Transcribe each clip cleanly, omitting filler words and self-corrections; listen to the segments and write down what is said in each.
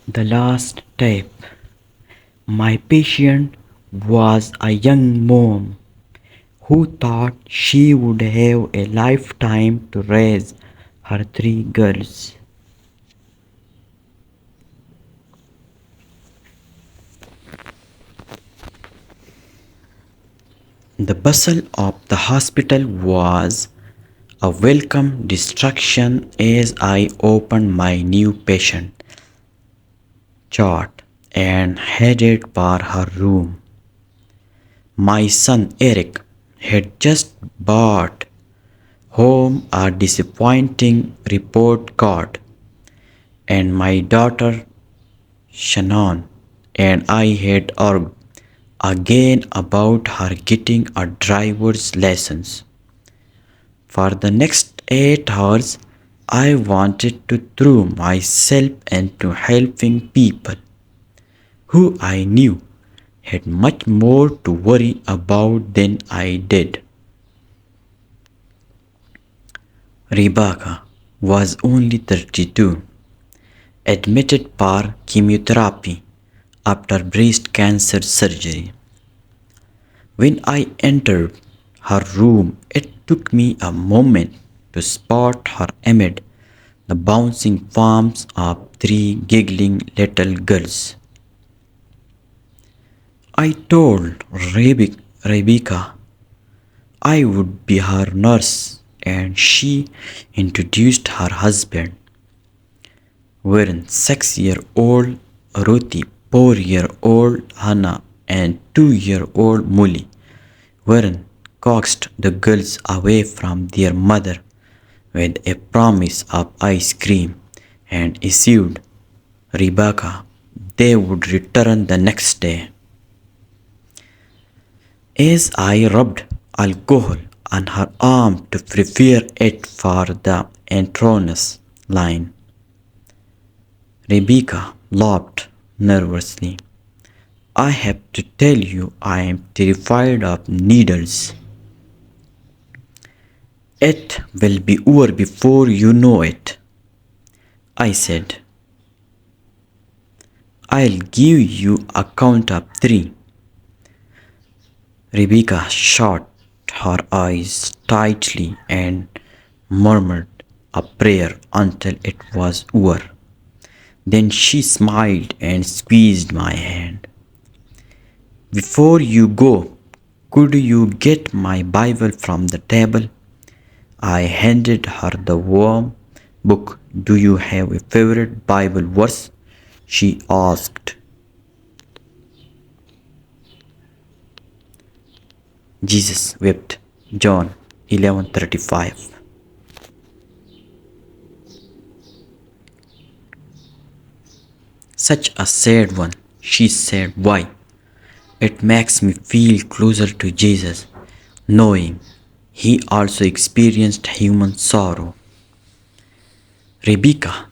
The last tape. My patient was a young mom who thought she would have a lifetime to raise her three girls. The bustle of the hospital was a welcome distraction as I opened my new patient chart and headed for her room. My son Eric had just brought home a disappointing report card, and my daughter Shannon and I had argued again about her getting a driver's license. For the next 8 hours, I wanted to throw myself into helping people who I knew had much more to worry about than I did. Rebecca was only 32, admitted for chemotherapy after breast cancer surgery. When I entered her room, it took me a moment to spot her amid the bouncing forms of three giggling little girls. I told Rebecca I would be her nurse, and she introduced her husband, wherein 6-year-old Ruthie, 4-year-old Hannah, and 2-year-old Molly, wherein coaxed the girls away from their mother with a promise of ice cream and assured Rebecca they would return the next day. As I rubbed alcohol on her arm to prepare it for the entrance line, Rebecca laughed nervously. I have to tell you, I am terrified of needles. It will be over before you know it, I said. I'll give you a count of three. Rebecca shut her eyes tightly and murmured a prayer until it was over. Then she smiled and squeezed my hand. Before you go, could you get my Bible from the table? I handed her the warm book. Do you have a favorite Bible verse? She asked. Jesus wept. John 11:35. Such a sad one, she said. Why? It makes me feel closer to Jesus, knowing he also experienced human sorrow. Rebecca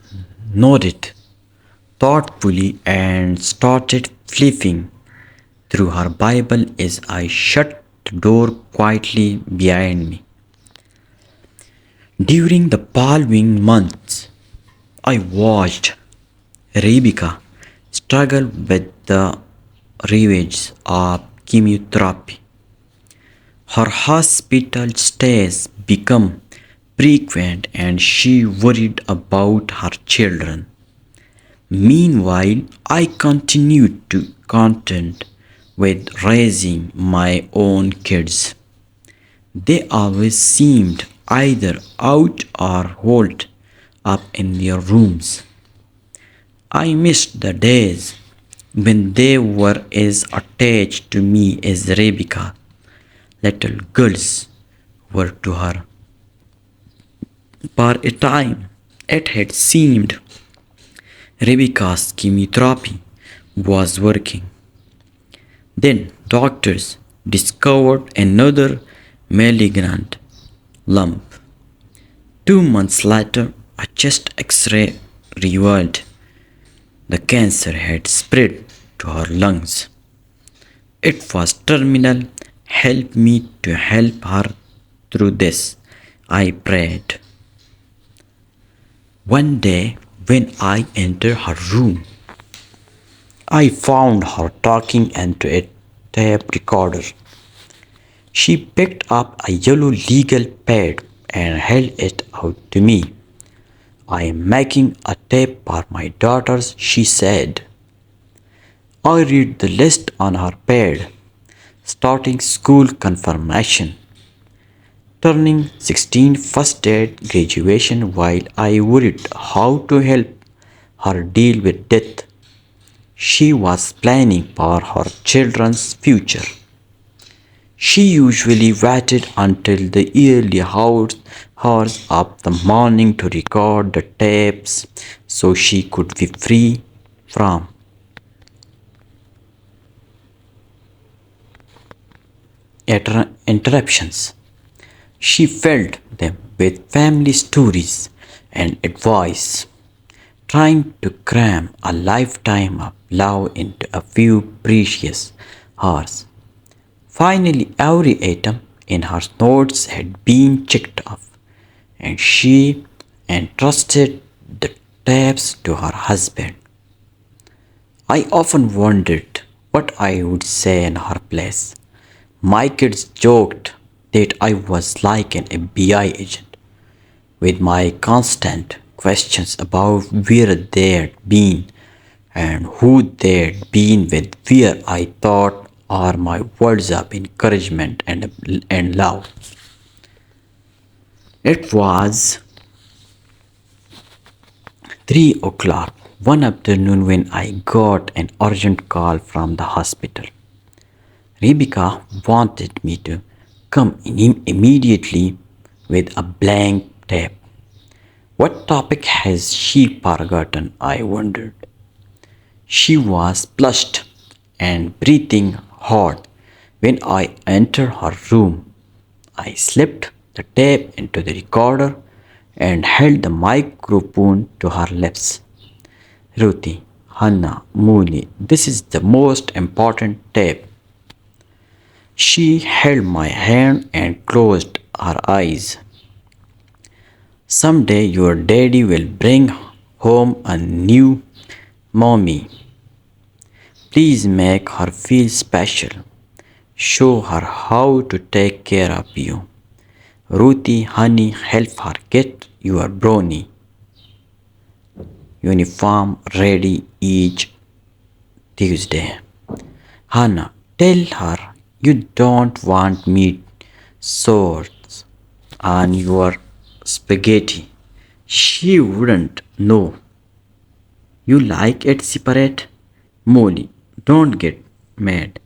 nodded thoughtfully and started flipping through her Bible as I shut the door quietly behind me. During the following months, I watched Rebecca struggle with the ravages of chemotherapy. Her hospital stays become frequent and she worried about her children. Meanwhile, I continued to contend with raising my own kids. They always seemed either out or holed up in their rooms. I missed the days when they were as attached to me as Rebecca, little girls, were to her. For a time, it had seemed Rebecca's chemotherapy was working. Then doctors discovered another malignant lump. 2 months later, a chest x-ray revealed the cancer had spread to her lungs. It was terminal. Help me to help her through this, I prayed. One day, When I entered her room, I found her talking into a tape recorder. She picked up a yellow legal pad and held it out to me. I am making a tape for my daughters, she said. I read the list on her pad, starting school confirmation, turning 16 first date graduation while I worried how to help her deal with death. She was planning for her children's future. She usually waited until the early hours of the morning to record the tapes so she could be free from interruptions. She filled them with family stories and advice, trying to cram a lifetime of love into a few precious hours. Finally, every item in her notes had been checked off, and she entrusted the tapes to her husband. I often wondered what I would say in her place. My kids joked that I was like an FBI agent, with my constant questions about where they'd been and who they'd been with, where I thought are my words of encouragement and love. It was 3 o'clock one afternoon when I got an urgent call from the hospital. Rebecca wanted me to come in immediately with a blank tape. What topic has she forgotten? I wondered. She was flushed and breathing hard when I entered her room. I slipped the tape into the recorder and held the microphone to her lips. Ruthie, Hannah, Mooney, this is the most important tape. She held my hand and closed her eyes. Someday your daddy will bring home a new mommy. Please make her feel special. Show her how to take care of you. Ruthie, honey, help her get your brownie uniform ready each Tuesday. Hannah, tell her you don't want meat sauce on your spaghetti. She wouldn't know. You like it separate? Molly, don't get mad.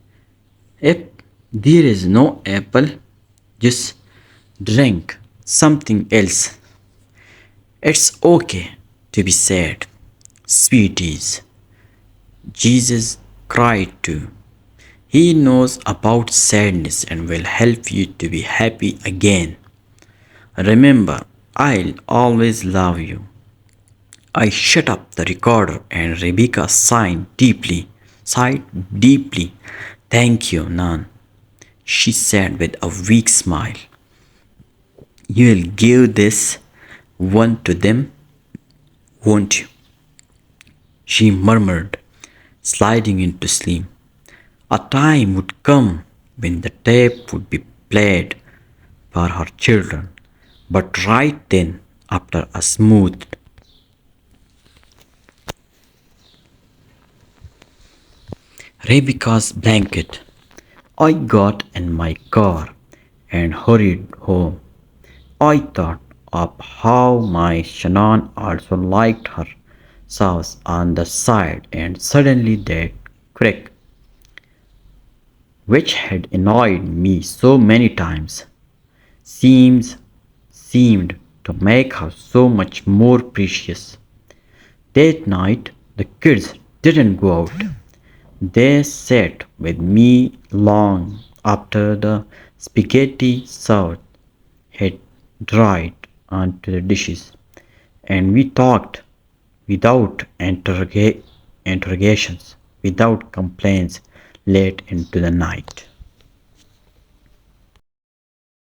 If there is no apple, just drink something else. It's okay to be sad, sweeties. Jesus cried too. He knows about sadness and will help you to be happy again. Remember, I'll always love you. I shut up the recorder and Rebecca sighed deeply. Thank you, Nan, she said with a weak smile. You'll give this one to them, won't you? She murmured, sliding into sleep. A time would come when the tape would be played for her children, but right then, after a smooth Rebecca's blanket, I got in my car and hurried home. I thought of how my Shannon also liked her sauce on the side, and suddenly that crack, which had annoyed me so many times, seems seemed to make her so much more precious. That night the kids didn't go out. They sat with me long after the spaghetti sauce had dried onto the dishes, and we talked without interrogations, without complaints late into the night.